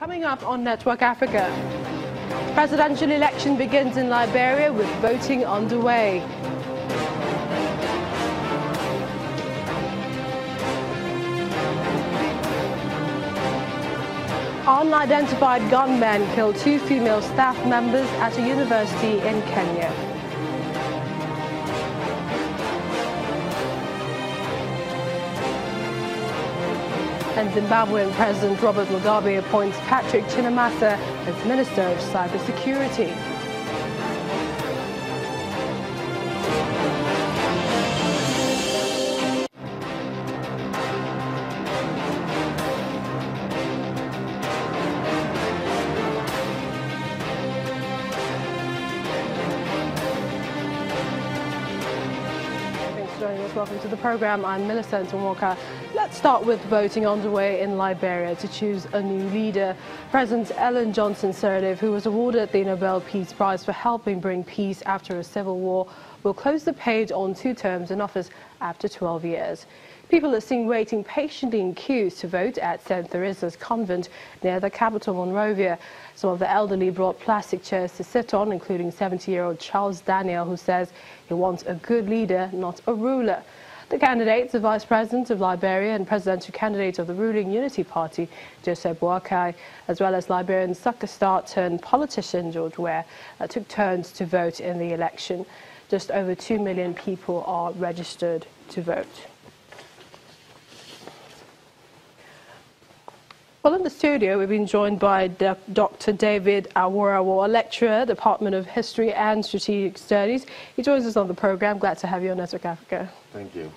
Coming up on Network Africa, presidential election begins in Liberia with voting underway. Unidentified gunmen killed 2 female staff members at a university in Kenya. And Zimbabwean President Robert Mugabe appoints Patrick Chinamasa as Minister of Cybersecurity. Welcome to the program. I'm Millicent Walker. Let's start with voting underway in Liberia to choose a new leader. President Ellen Johnson Sirleaf, who was awarded the Nobel Peace Prize for helping bring peace after a civil war, will close the page on 2 terms in office after 12 years. People are seen waiting patiently in queues to vote at St. Theresa's convent near the capital, Monrovia. Some of the elderly brought plastic chairs to sit on, including 70-year-old Charles Daniel, who says he wants a good leader, not a ruler. The candidates, the Vice President of Liberia and presidential candidate of the ruling Unity Party, Joseph Boakai, as well as Liberian soccer star turned politician George Weah, took turns to vote in the election. Just over 2 million people are registered to vote. Well, in the studio, we've been joined by Dr. David Aworawo, a lecturer, Department of History and Strategic Studies. He joins us on the program. Glad to have you on Network Africa. Thank you.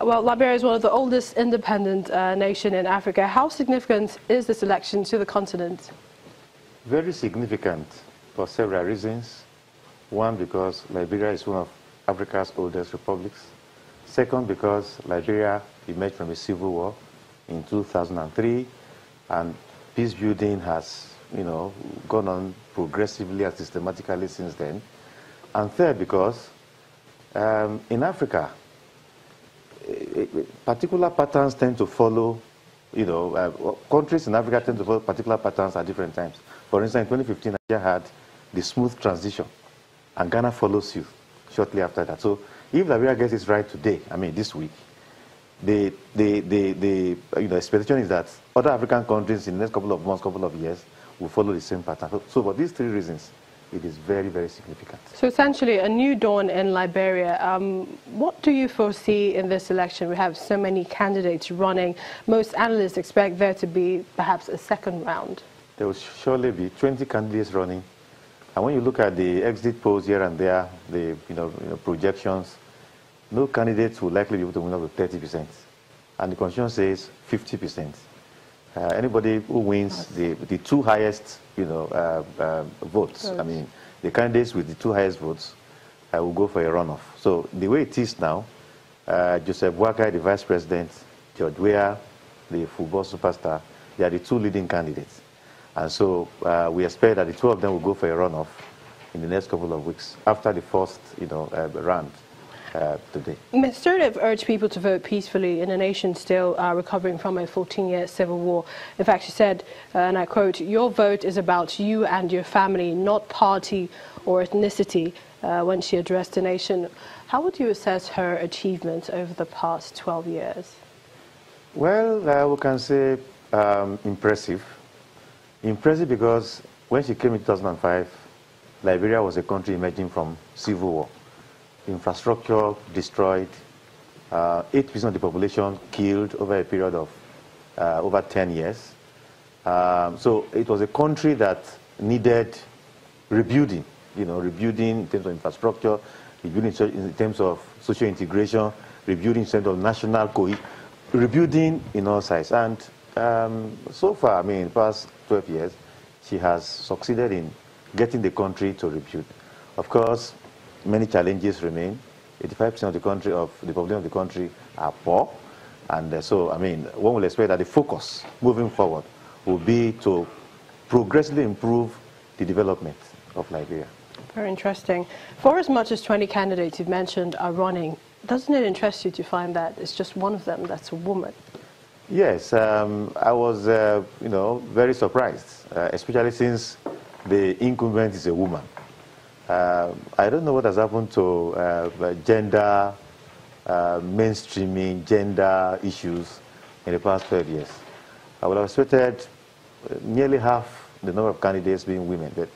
Well, Liberia is one of the oldest independent nations in Africa. How significant is this election to the continent? Very significant for several reasons. One, because Liberia is one of Africa's oldest republics. Second, because Liberia emerged from a civil war in 2003. And peace building has, gone on progressively and systematically since then. And third, because in Africa, particular patterns tend to follow, countries in Africa tend to follow particular patterns at different times. For instance, in 2015, Nigeria had the smooth transition, and Ghana follows suit shortly after that. So if Liberia gets it right today, this week, the expectation is that other African countries in the next couple of months, couple of years, will follow the same pattern. So for these 3 reasons, it is very, very significant. So essentially a new dawn in Liberia. What do you foresee in this election? We have so many candidates running. Most analysts expect there to be perhaps a second round. There will surely be 20 candidates running. And when you look at the exit polls here and there, the projections, no candidates will likely be able to win up to 30%. And the constitution says 50%. Anybody who wins the 2 highest, votes, the candidates with the 2 highest votes will go for a runoff. So the way it is now, Joseph Boakai, the vice president, George Weah, the football superstar, they are the 2 leading candidates. And so we expect that the 2 of them will go for a runoff in the next couple of weeks after the first, round. Today. Ms. Sirleaf urged people to vote peacefully in a nation still recovering from a 14-year civil war. In fact, she said, and I quote, "Your vote is about you and your family, not party or ethnicity," when she addressed the nation. How would you assess her achievements over the past 12 years? Well, we can say impressive. Impressive because when she came in 2005, Liberia was a country emerging from civil war. Infrastructure destroyed, 8% of the population killed over a period of over 10 years. So it was a country that needed rebuilding, rebuilding in terms of infrastructure, rebuilding in terms of social integration, rebuilding in terms of national cohesion, rebuilding in all sides. And so far, in the past 12 years, she has succeeded in getting the country to rebuild. Of course, many challenges remain. 85% of the country, of the population of the country, are poor, and so one will expect that the focus moving forward will be to progressively improve the development of Liberia. Very interesting. For as much as 20 candidates you've mentioned are running, doesn't it interest you to find that it's just one of them that's a woman? Yes, I was, very surprised, especially since the incumbent is a woman. I don't know what has happened to gender mainstreaming, gender issues in the past 12 years. I would have expected nearly half the number of candidates being women, but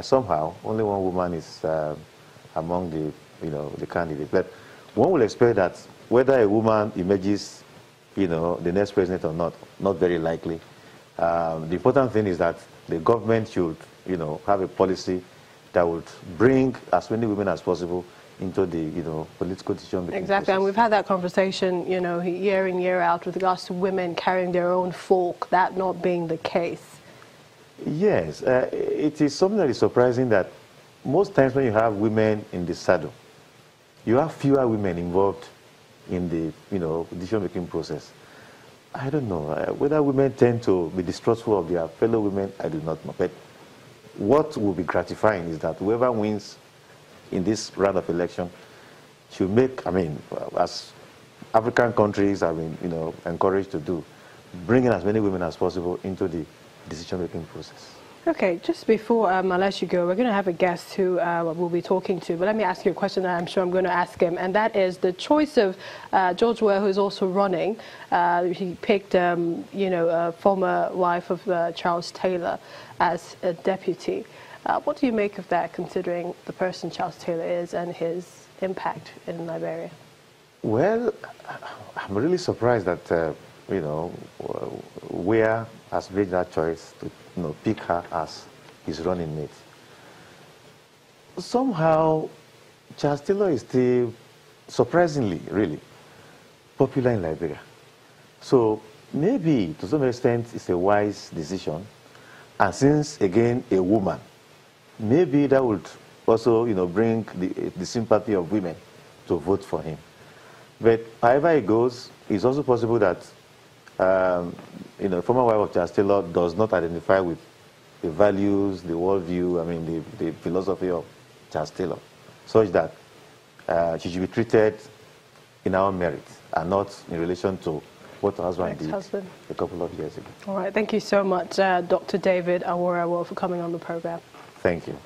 somehow only one woman is among the candidates. But one will expect that whether a woman emerges, the next president or not very likely. The important thing is that the government should, have a policy that would bring as many women as possible into the, political decision-making Exactly, process. and we've had that conversation, year in, year out with regards to women carrying their own fork, that not being the case. Yes, it is something that is surprising that most times when you have women in the saddle, you have fewer women involved in the, decision-making process. I don't know whether women tend to be distrustful of their fellow women. I do not know. But what will be gratifying is that whoever wins in this round of election should make, as African countries have been, encouraged to do, bring in as many women as possible into the decision-making process. Okay, just before I let you go, we're going to have a guest who we'll be talking to, but let me ask you a question that I'm sure I'm going to ask him, and that is the choice of George Weah, who is also running. He picked, a former wife of Charles Taylor as a deputy. What do you make of that, considering the person Charles Taylor is and his impact in Liberia? Well, I'm really surprised that, Weah has made that choice to pick her as his running mate. Somehow, Charles Taylor is still, surprisingly, really, popular in Liberia. So maybe, to some extent, it's a wise decision. And since, again, a woman, maybe that would also, bring the sympathy of women to vote for him. But however it goes, it's also possible that the former wife of Charles Taylor does not identify with the values, the worldview, the philosophy of Charles Taylor, such that she should be treated in our merit and not in relation to what her husband did a couple of years ago. All right, thank you so much, Dr. David Aworawo, for coming on the program. Thank you.